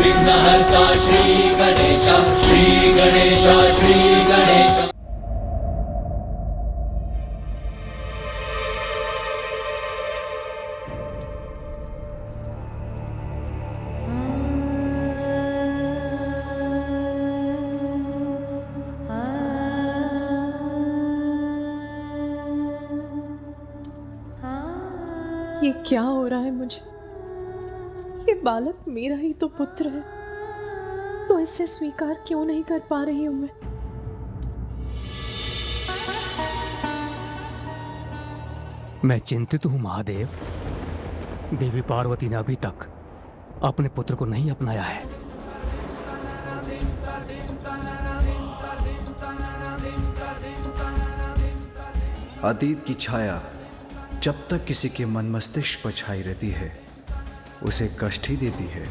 विघ्नहर्ता श्री गणेश, श्री गणेश, श्री गणेश। ये क्या हो रहा है मुझे? ये बालक मेरा ही तो पुत्र है, तो इसे स्वीकार क्यों नहीं कर पा रही हूं मैं? मैं चिंतित हूं महादेव। देवी पार्वती ने अभी तक अपने पुत्र को नहीं अपनाया है। अतीत की छाया जब तक किसी के मन मस्तिष्क पर छाई रहती है उसे कष्ट ही देती है,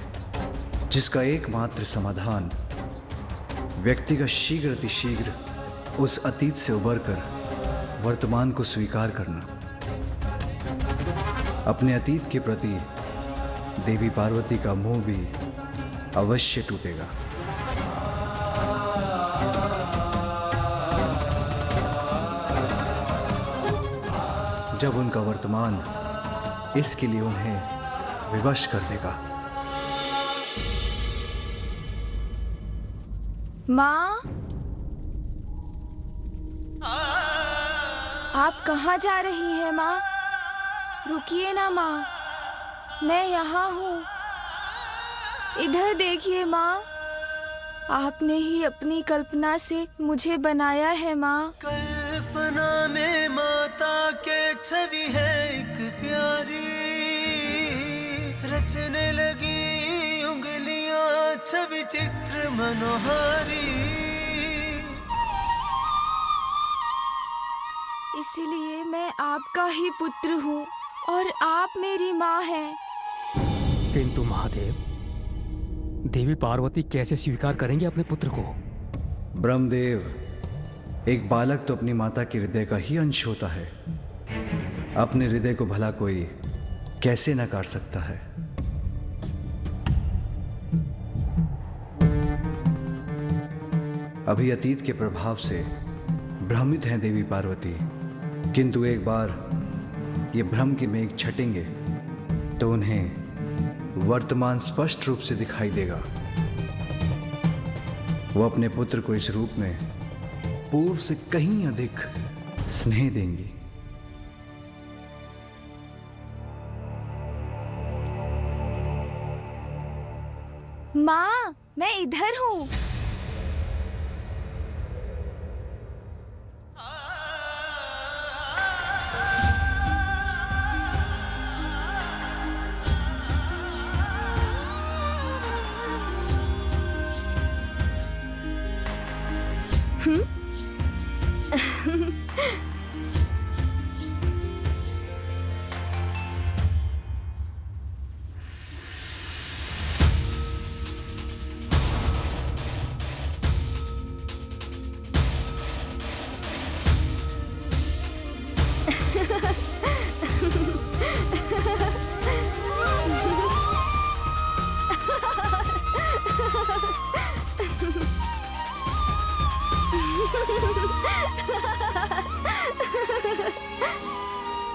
जिसका एकमात्र समाधान व्यक्ति का शीघ्र अतिशीघ्र उस अतीत से उबरकर वर्तमान को स्वीकार करना। अपने अतीत के प्रति देवी पार्वती का मोह भी अवश्य टूटेगा। जब उनका वर्तमान इसके लिए उन्हें विवश कर देगा। माँ, आप कहाँ जा रही हैं माँ? रुकिए ना माँ, मैं यहाँ हूँ। इधर देखिए माँ, आपने ही अपनी कल्पना से मुझे बनाया है माँ। कल्पना में माता के छवि है एक प्यारी, रचने लगी उंगलियां छवि चित्र मनोहारी। इसीलिए मैं आपका ही पुत्र हूँ और आप मेरी माँ हैं। किंतु महादेव, देवी पार्वती कैसे स्वीकार करेंगे अपने पुत्र को? ब्रह्मदेव, एक बालक तो अपनी माता के हृदय का ही अंश होता है। अपने हृदय को भला कोई कैसे नकार सकता है? अभी अतीत के प्रभाव से भ्रमित हैं देवी पार्वती, किंतु एक बार ये भ्रम के मेघ छटेंगे तो उन्हें वर्तमान स्पष्ट रूप से दिखाई देगा। वो अपने पुत्र को इस रूप में पूर्व से कहीं अधिक स्नेह देंगी। माँ, मैं इधर हूँ।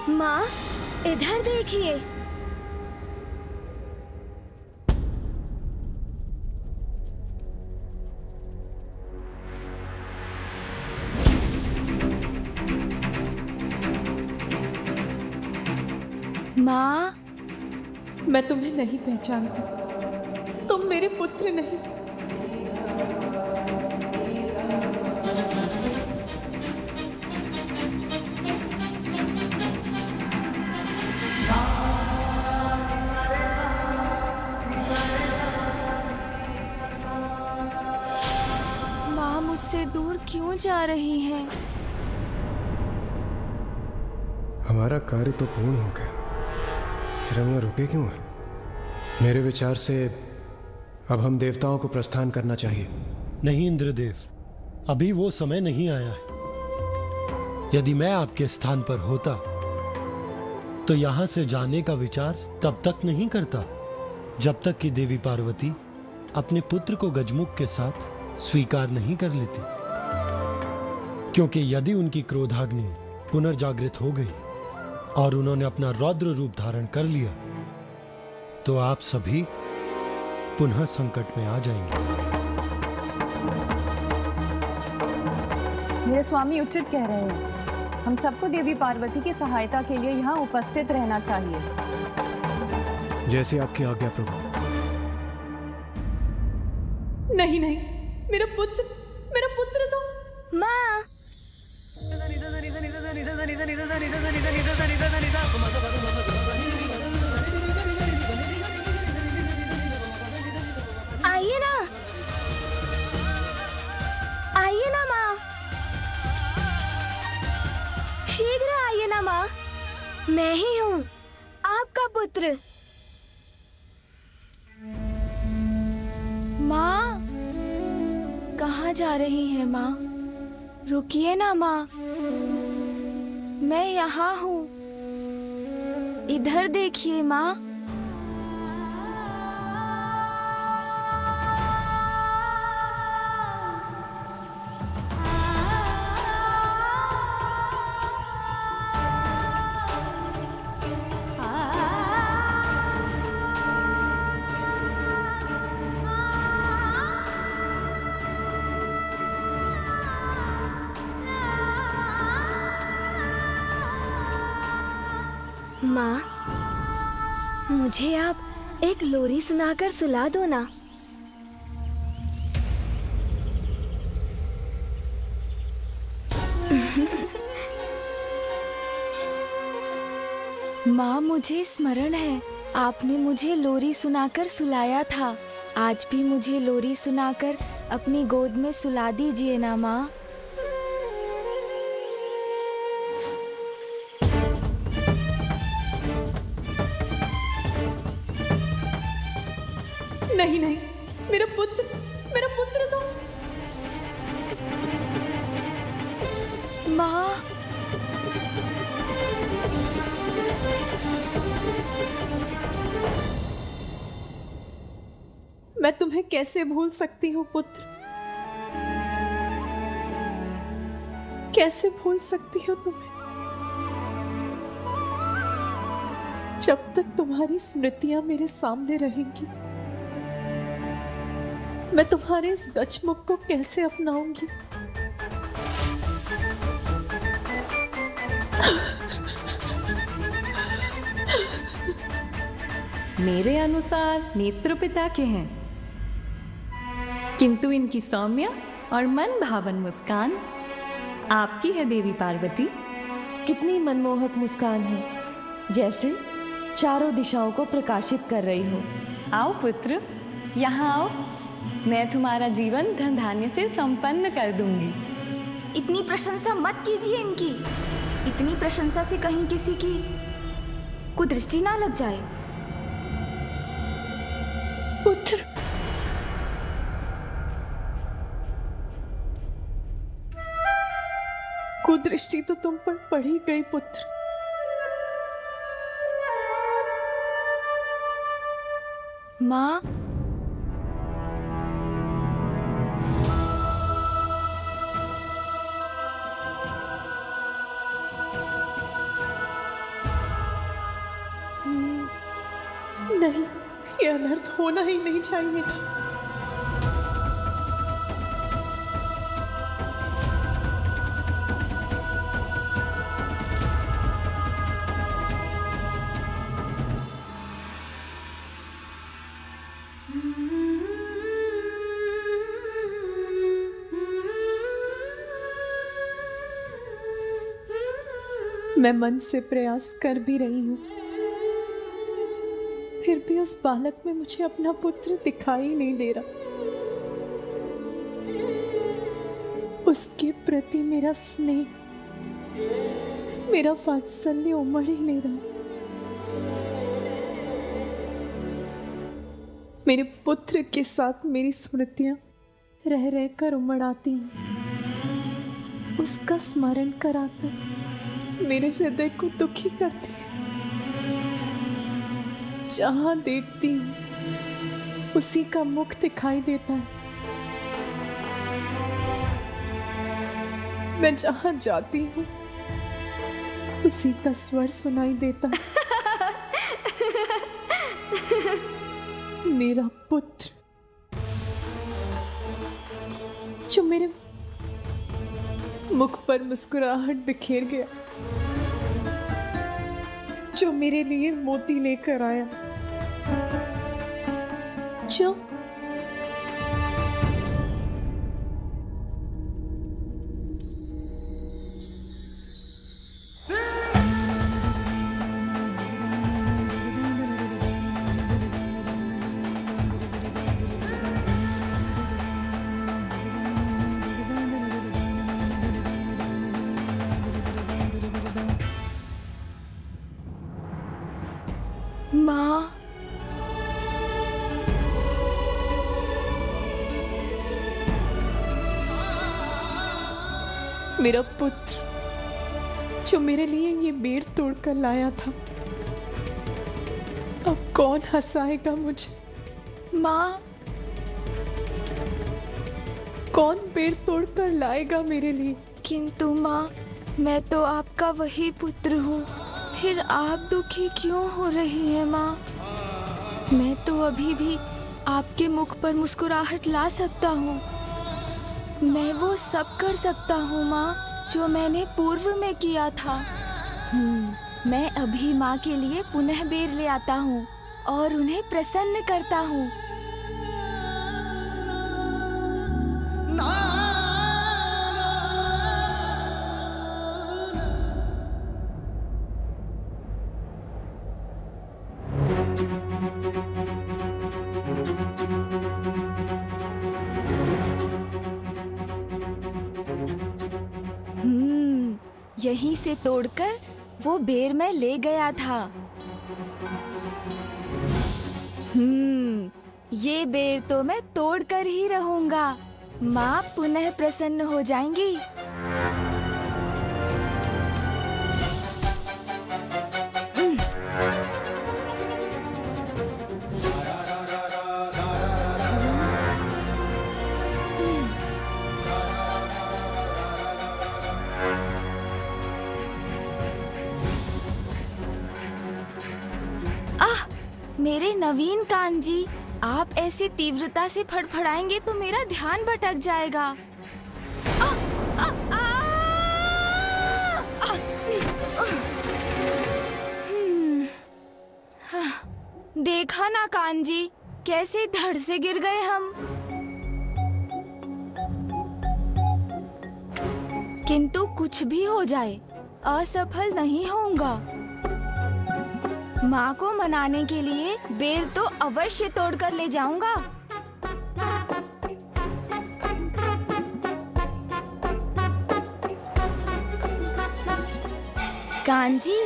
माँ, इधर देखिए। माँ, मैं तुम्हें नहीं पहचानती, तुम मेरे पुत्र नहीं। माँ मुझसे दूर क्यों जा रही हैं? हमारा कार्य तो पूर्ण हो गया, फिर हम यहाँ रुके क्यों हैं? मेरे विचार से अब हम देवताओं को प्रस्थान करना चाहिए। नहीं इंद्रदेव, अभी वो समय नहीं आया है। यदि मैं आपके स्थान पर होता तो यहां से जाने का विचार तब तक नहीं करता जब तक कि देवी पार्वती अपने पुत्र को गजमुख के साथ स्वीकार नहीं कर लेती, क्योंकि यदि उनकी क्रोधाग्नि पुनर्जागृत हो गई और उन्होंने अपना रौद्र रूप धारण कर लिया तो आप सभी पुनः संकट में आ जाएंगे। मेरे स्वामी उचित कह रहे हैं। हम सबको देवी पार्वती की सहायता के लिए यहाँ उपस्थित रहना चाहिए। जैसी आपकी आज्ञा प्रभु। नहीं नहीं, मेरा पुत्र तो। माँ, आइए ना, आइए ना माँ, शीघ्र आइए ना माँ, मैं ही हूँ आपका पुत्र। माँ, कहाँ जा रही है माँ? रुकिए ना माँ, मैं यहाँ हूँ, इधर देखिए माँ। माँ, मुझे आप एक लोरी सुनाकर सुला दो ना। माँ, मुझे स्मरण है, आपने मुझे लोरी सुनाकर सुलाया था। आज भी मुझे लोरी सुनाकर अपनी गोद में सुला दीजिए ना माँ। नहीं नहीं, मेरा पुत्र तो। माँ, मैं तुम्हें कैसे भूल सकती हूँ पुत्र, कैसे भूल सकती हूँ तुम्हें, जब तक तुम्हारी स्मृतियां मेरे सामने रहेंगी मैं तुम्हारे इस गजमुख को कैसे अपनाऊंगी। मेरे अनुसार नेत्र पिता के हैं, किंतु इनकी सौम्य और मन भावन मुस्कान आपकी है देवी पार्वती। कितनी मनमोहक मुस्कान है, जैसे चारों दिशाओं को प्रकाशित कर रही हो। आओ पुत्र, यहाँ आओ, मैं तुम्हारा जीवन धन धान्य से संपन्न कर दूंगी। इतनी प्रशंसा मत कीजिए इनकी। इतनी प्रशंसा से कहीं किसी की कुदृष्टि ना लग जाए। पुत्र, कुदृष्टि तो तुम पर पड़ ही गई पुत्र। माँ, नहीं, ये अनर्थ होना ही नहीं चाहिए था। मैं मन से प्रयास कर भी रही हूं, फिर भी उस बालक में मुझे अपना पुत्र दिखाई नहीं दे रहा। उसके प्रति मेरा स्नेह, मेरा वात्सल्य उमड़ ही नहीं रहा। मेरे पुत्र के साथ मेरी स्मृतियां रह रहकर उमड़ आती हैं, उसका स्मरण कराकर मेरे हृदय को दुखी करती है। जहां देखती हूं उसी का मुख दिखाई देता है। मैं जहां जाती हूँ उसी का स्वर सुनाई देता है। मेरा पुत्र जो मेरे मुख पर मुस्कुराहट बिखेर गया, जो मेरे लिए मोती लेकर आया, जो माँ, मेरा पुत्र जो मेरे लिए ये बेर तोड़कर लाया था, अब कौन हंसाएगा मुझे? माँ, कौन बेर तोड़कर लाएगा मेरे लिए? किंतु माँ, मैं तो आपका वही पुत्र हूँ, फिर आप दुखी क्यों हो रही हैं माँ? मैं तो अभी भी आपके मुख पर मुस्कुराहट ला सकता हूँ। मैं वो सब कर सकता हूँ माँ जो मैंने पूर्व में किया था। मैं अभी माँ के लिए पुनः बेर ले आता हूँ और उन्हें प्रसन्न करता हूँ। यहीं से तोड़कर वो बेर मैं ले गया था। ये बेर तो मैं तोड़कर ही रहूंगा। माँ पुनः प्रसन्न हो जाएंगी। मेरे नवीन कान जी, आप ऐसी तीव्रता से फड़फड़ाएंगे तो मेरा ध्यान भटक जाएगा। देखा ना कान जी, कैसे धड़ से गिर गए हम। किंतु कुछ भी हो जाए, असफल नहीं होऊंगा। माँ को मनाने के लिए बेर तो अवश्य तोड़कर ले जाऊंगा। कान जी,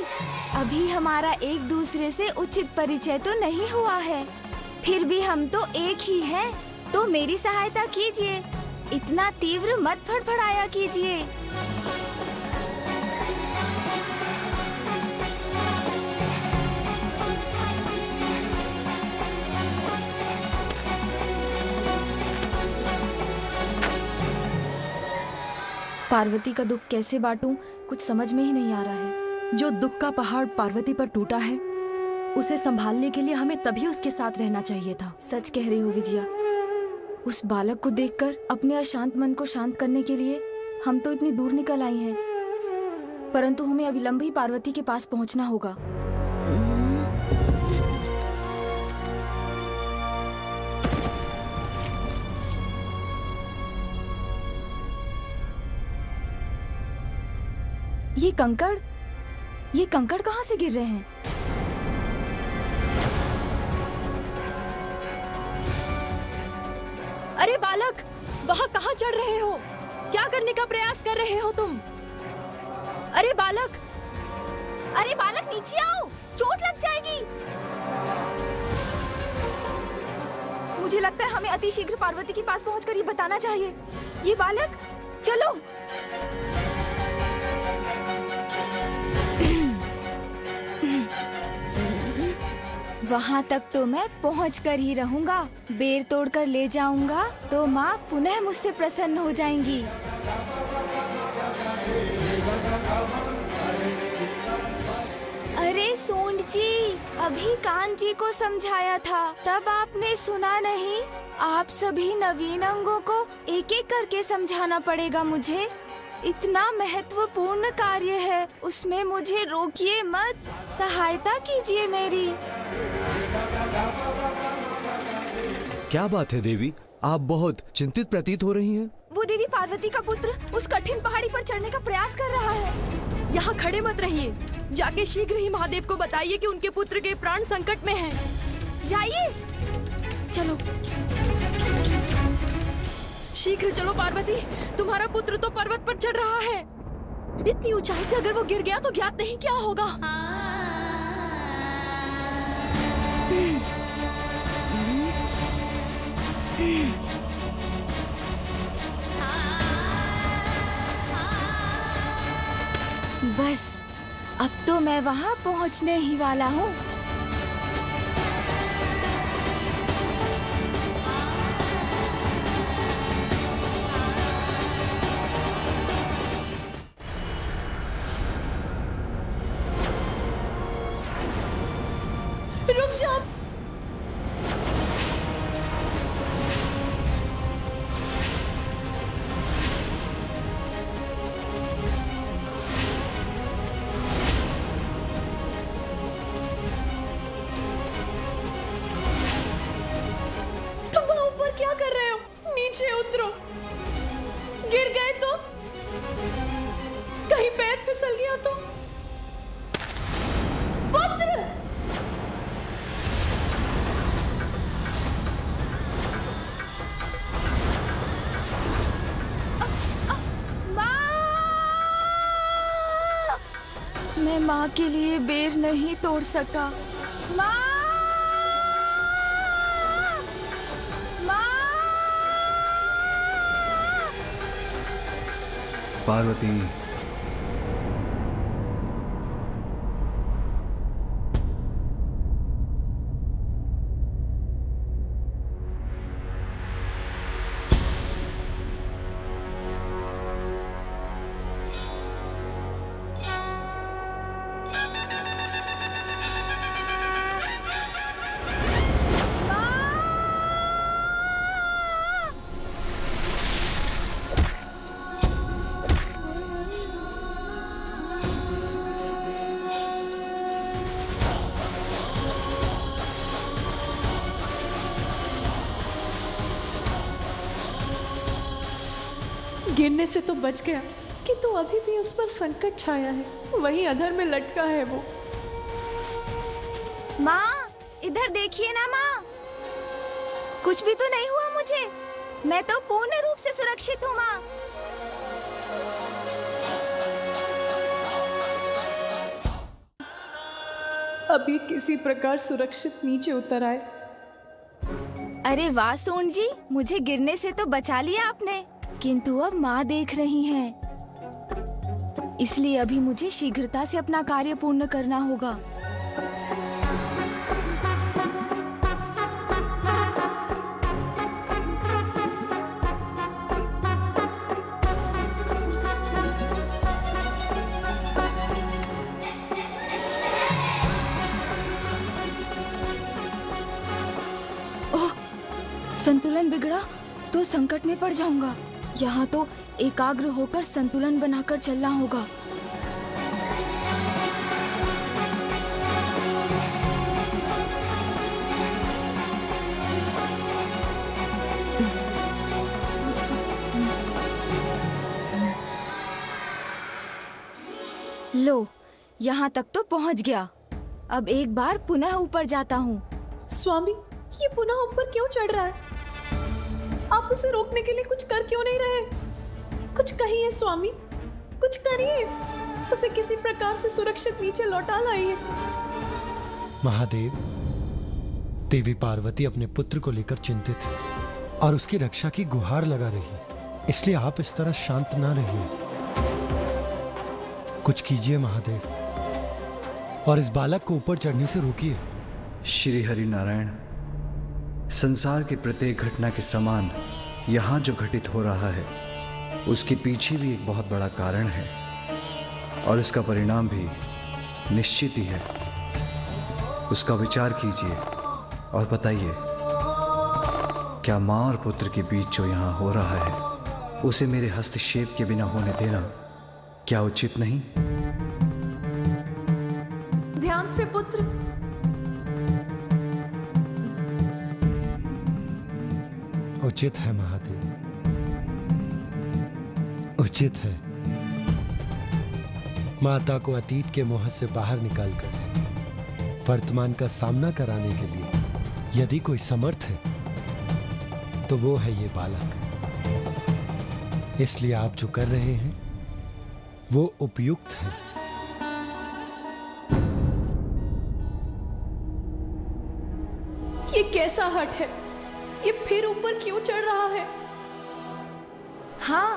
अभी हमारा एक दूसरे से उचित परिचय तो नहीं हुआ है, फिर भी हम तो एक ही हैं, तो मेरी सहायता कीजिए। इतना तीव्र मत फड़फड़ाया कीजिए। पार्वती का दुख कैसे बांटूं, कुछ समझ में ही नहीं आ रहा है। जो दुख का पहाड़ पार्वती पर टूटा है, उसे संभालने के लिए हमें तभी उसके साथ रहना चाहिए था। सच कह रही हो विजया। उस बालक को देखकर अपने अशांत मन को शांत करने के लिए हम तो इतनी दूर निकल आई हैं, परंतु हमें अविलंब ही पार्वती के पास पहुंचना होगा। ये कंकड़ कहाँ से गिर रहे हैं? अरे बालक, वहाँ कहाँ चढ़ रहे हो? क्या करने का प्रयास कर रहे हो तुम? अरे बालक, नीचे आओ, चोट लग जाएगी। मुझे लगता है हमें अतिशीघ्र पार्वती के पास पहुंचकर ये बताना चाहिए। ये बालक, चलो। वहाँ तक तो मैं पहुँच कर ही रहूँगा। बेर तोड़ कर ले जाऊँगा तो माँ पुनः मुझसे प्रसन्न हो जाएंगी। अरे सूंड जी, अभी कान जी को समझाया था, तब आपने सुना नहीं। आप सभी नवीन अंगों को एक एक करके समझाना पड़ेगा मुझे। इतना महत्वपूर्ण कार्य है, उसमें मुझे रोकिए मत, सहायता कीजिए मेरी। क्या बात है देवी, आप बहुत चिंतित प्रतीत हो रही हैं। वो देवी पार्वती का पुत्र उस कठिन पहाड़ी पर चढ़ने का प्रयास कर रहा है। यहाँ खड़े मत रहिए, जाके शीघ्र ही महादेव को बताइए कि उनके पुत्र के प्राण संकट में हैं। जाइए, चलो शीघ्र चलो पार्वती, तुम्हारा पुत्र तो पर्वत पर चढ़ रहा है। इतनी ऊंचाई से अगर वो गिर गया तो ज्ञात नहीं क्या होगा। बस अब तो मैं वहाँ पहुँचने ही वाला हूँ। रुक जाओ। तुम वहाँ ऊपर क्या कर रहे हो? नीचे उतरो। गिर गए तो? कहीं पैर फिसल गया तो? पुत्र! मैं माँ के लिए बेर नहीं तोड़ सका। माँ! माँ! पार्वती, गिरने से तो बच गया, किंतु अभी भी उस पर संकट छाया है। वहीं अधर में लटका है वो। माँ, इधर देखिए ना माँ, कुछ भी तो नहीं हुआ मुझे। मैं तो पूर्ण रूप से सुरक्षित हूँ माँ। अभी किसी प्रकार सुरक्षित नीचे उतर आए। अरे वाह सूंड जी, मुझे गिरने से तो बचा लिया आपने, किंतु अब माँ देख रही हैं, इसलिए अभी मुझे शीघ्रता से अपना कार्य पूर्ण करना होगा। ओह, संतुलन बिगड़ा तो संकट में पड़ जाऊंगा। यहाँ तो एकाग्र होकर संतुलन बनाकर चलना होगा। लो, यहाँ तक तो पहुँच गया। अब एक बार पुनः ऊपर जाता हूँ। स्वामी, ये पुनः ऊपर क्यों चढ़ रहा है? आप उसे रोकने के लिए कुछ कर क्यों नहीं रहे? कुछ कहिए स्वामी, कुछ करिए, उसे किसी प्रकार से सुरक्षित नीचे लौटा लाइए। महादेव, देवी पार्वती अपने पुत्र को लेकर चिंतित है और उसकी रक्षा की गुहार लगा रही है, इसलिए आप इस तरह शांत ना रहिए। कुछ कीजिए महादेव, और इस बालक को ऊपर चढ़ने से रोकिए। श्री हरि नारायण, संसार की प्रत्येक घटना के समान यहाँ जो घटित हो रहा है उसके पीछे भी एक बहुत बड़ा कारण है और उसका परिणाम भी निश्चित ही है। उसका विचार कीजिए और बताइए, क्या माँ और पुत्र के बीच जो यहाँ हो रहा है उसे मेरे हस्तक्षेप के बिना होने देना क्या उचित नहीं? ध्यान से पुत्र। उचित है महादेव, उचित है। माता को अतीत के मोह से बाहर निकालकर वर्तमान का सामना कराने के लिए यदि कोई समर्थ है तो वो है ये बालक। इसलिए आप जो कर रहे हैं वो उपयुक्त है। ये कैसा हट है? ये फिर ऊपर क्यों चढ़ रहा है? हाँ,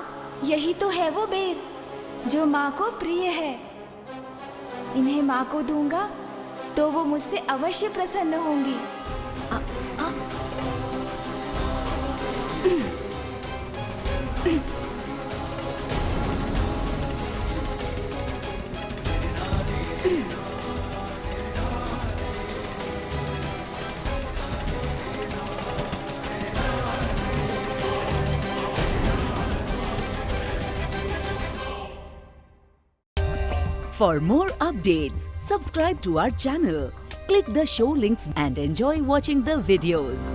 यही तो है वो बेर जो माँ को प्रिय है। इन्हें माँ को दूंगा तो वो मुझसे अवश्य प्रसन्न होंगी। For more updates, subscribe to our channel, click the show links and enjoy watching the videos.